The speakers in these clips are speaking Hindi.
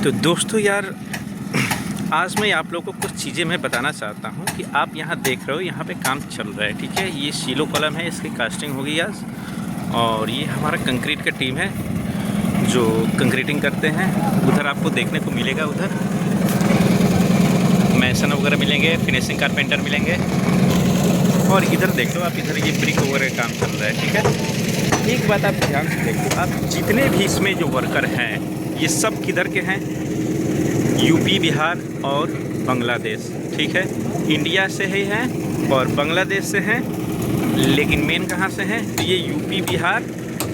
तो दोस्तों यार, आज मैं आप लोगों को कुछ चीज़ें मैं बताना चाहता हूँ कि आप यहाँ देख रहे हो, यहाँ पे काम चल रहा है। ठीक है, ये शीलो कॉलम है, इसकी कास्टिंग होगी आज। और ये हमारा कंक्रीट का टीम है जो कंक्रीटिंग करते हैं। उधर आपको देखने को मिलेगा, उधर मैसन वगैरह मिलेंगे, फिनिशिंग कारपेंटर मिलेंगे। और इधर देख लो आप, इधर ये ब्रिक वगैरह का काम चल रहा है। ठीक है, एक बात आप ध्यान से देखो, आप जितने भी इसमें जो वर्कर हैं ये सब किधर के हैं? यूपी, बिहार और बांग्लादेश। ठीक है, इंडिया से ही हैं और बांग्लादेश से हैं, लेकिन मेन कहाँ से हैं? तो ये यूपी, बिहार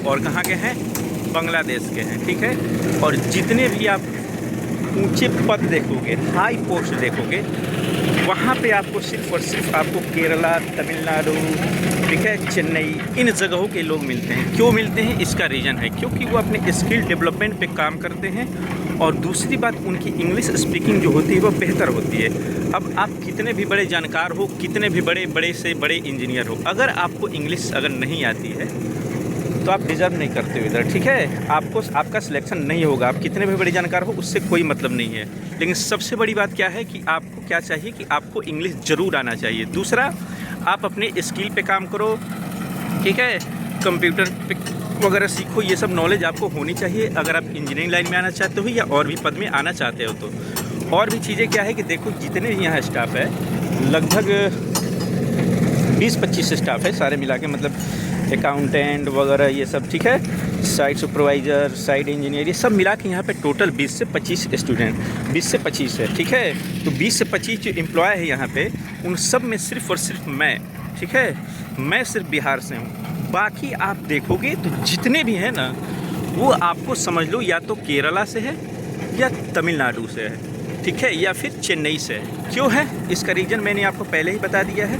और कहाँ के हैं? बांग्लादेश के हैं। ठीक है, और जितने भी आप ऊंचे पद देखोगे, हाई पोस्ट देखोगे, वहाँ पे आपको सिर्फ और सिर्फ आपको केरला, तमिलनाडु, ठीक है, चेन्नई, इन जगहों के लोग मिलते हैं। क्यों मिलते हैं? इसका रीज़न है क्योंकि वो अपने स्किल डेवलपमेंट पे काम करते हैं। और दूसरी बात, उनकी इंग्लिश स्पीकिंग जो होती है वो बेहतर होती है। अब आप कितने भी बड़े जानकार हो, कितने भी बड़े से बड़े इंजीनियर हो, अगर आपको इंग्लिश अगर नहीं आती है तो आप डिज़र्व नहीं करते हो इधर। ठीक है, आपका सिलेक्शन नहीं होगा। आप कितने भी बड़े जानकार हो, उससे कोई मतलब नहीं है। लेकिन सबसे बड़ी बात क्या है कि आपको क्या चाहिए कि आपको इंग्लिश ज़रूर आना चाहिए। दूसरा, आप अपने स्किल पे काम करो। ठीक है, कंप्यूटर पे वगैरह सीखो, ये सब नॉलेज आपको होनी चाहिए अगर आप इंजीनियरिंग लाइन में आना चाहते हो या और भी पद में आना चाहते हो तो। और भी चीज़ें क्या है कि देखो, जितने भी यहाँ स्टाफ है, लगभग 20-25 स्टाफ है सारे मिला के, मतलब अकाउंटेंट वगैरह ये सब। ठीक है, साइट सुपरवाइज़र, साइट इंजीनियर, ये सब मिला के यहाँ पे टोटल 20 से 25 स्टूडेंट, 20 से 25 है। ठीक है, तो 20 से 25 जो एम्प्लॉय है यहाँ पे, उन सब में सिर्फ और सिर्फ मैं, ठीक है, मैं सिर्फ बिहार से हूँ। बाकी आप देखोगे तो जितने भी हैं ना, वो आपको समझ लो या तो केरला से है या तमिलनाडु से है। ठीक है, या फिर चेन्नई से है। क्यों है? इसका रीज़न मैंने आपको पहले ही बता दिया है।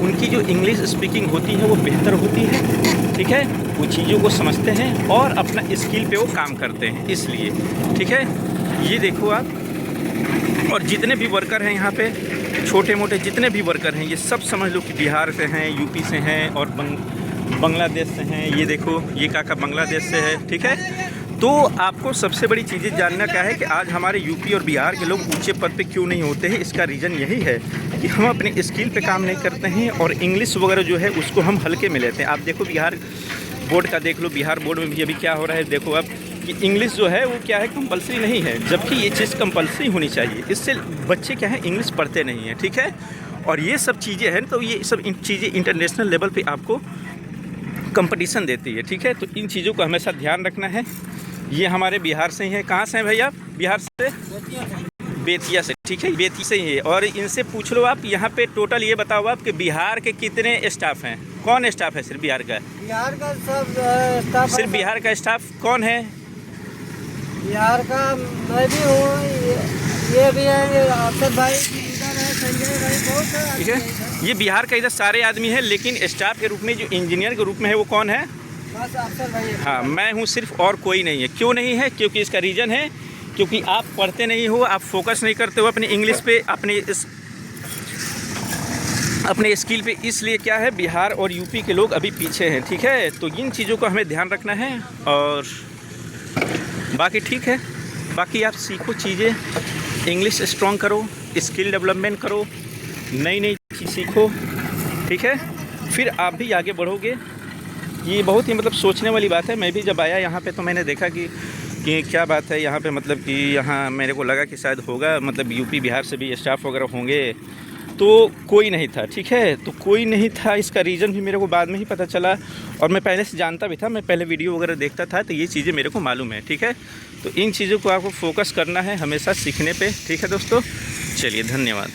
उनकी जो इंग्लिश स्पीकिंग होती है वो बेहतर होती है। ठीक है, वो चीज़ों को समझते हैं और अपना स्किल पे वो काम करते हैं, इसलिए। ठीक है, ये देखो आप, और जितने भी वर्कर हैं यहाँ पे, छोटे मोटे जितने भी वर्कर हैं, ये सब समझ लो कि बिहार से हैं, यूपी से हैं और बांग्लादेश से हैं। ये देखो, ये काका बांग्लादेश से है। ठीक है, तो आपको सबसे बड़ी चीज़ें जानना क्या है कि आज हमारे यूपी और बिहार के लोग ऊंचे पद पे क्यों नहीं होते हैं। इसका रीज़न यही है कि हम अपने स्किल पे काम नहीं करते हैं और इंग्लिश वगैरह जो है उसको हम हल्के में लेते हैं। आप देखो, बिहार बोर्ड का देख लो, बिहार बोर्ड में भी अभी क्या हो रहा है देखो आप, कि इंग्लिश जो है वो क्या है, कंपलसरी नहीं है, जबकि ये चीज़ कंपलसरी होनी चाहिए। इससे बच्चे क्या है, इंग्लिश पढ़ते नहीं हैं। ठीक है, और ये सब चीज़ें हैं, तो ये सब चीज़ें इंटरनेशनल लेवल पर आपको कंपटीशन देती है। ठीक है, तो इन चीज़ों को हमेशा ध्यान रखना है। ये हमारे बिहार से ही हैं। कहाँ से हैं भैया? बिहार से, बेतिया से। ठीक है, बेतिया से ही है। और इनसे पूछ लो आप, यहाँ पे टोटल ये बताओ आप कि बिहार के कितने स्टाफ हैं? कौन स्टाफ है सिर्फ बिहार का? बिहार का सब स्टाफ। सिर्फ बिहार का स्टाफ कौन है? बिहार का मैं भी हूँ, ये भी है, अफसर भाई, संजय भाई, बहुत सारे। ठीक है, ये बिहार का इधर सारे आदमी हैं, लेकिन स्टाफ के रूप में जो इंजीनियर के रूप में है वो कौन है? बस अफसर भाई। हाँ, मैं हूँ सिर्फ, और कोई नहीं है। क्यों नहीं है? क्योंकि इसका रीज़न है क्योंकि आप पढ़ते नहीं हो, आप फोकस नहीं करते हो अपने इंग्लिश पे, अपने स्किल पे। इसलिए क्या है, बिहार और यूपी के लोग अभी पीछे हैं। ठीक है, तो इन चीज़ों को हमें ध्यान रखना है। और बाकी ठीक है, बाकी आप सीखो चीज़ें, इंग्लिश स्ट्रॉन्ग करो, स्किल डेवलपमेंट करो, नई नई चीज़ सीखो। ठीक है, फिर आप भी आगे बढ़ोगे। ये बहुत ही मतलब सोचने वाली बात है। मैं भी जब आया यहाँ पे तो मैंने देखा कि क्या बात है यहाँ पे, मतलब कि यहाँ मेरे को लगा कि शायद होगा, मतलब यूपी बिहार से भी स्टाफ वगैरह होंगे, तो कोई नहीं था। ठीक है, तो कोई नहीं था। इसका रीज़न भी मेरे को बाद में ही पता चला, और मैं पहले से जानता भी था, मैं पहले वीडियो वगैरह देखता था, तो ये चीज़ें मेरे को मालूम है। ठीक है, तो इन चीज़ों को आपको फोकस करना है हमेशा सीखने पे। ठीक है दोस्तों, चलिए, धन्यवाद।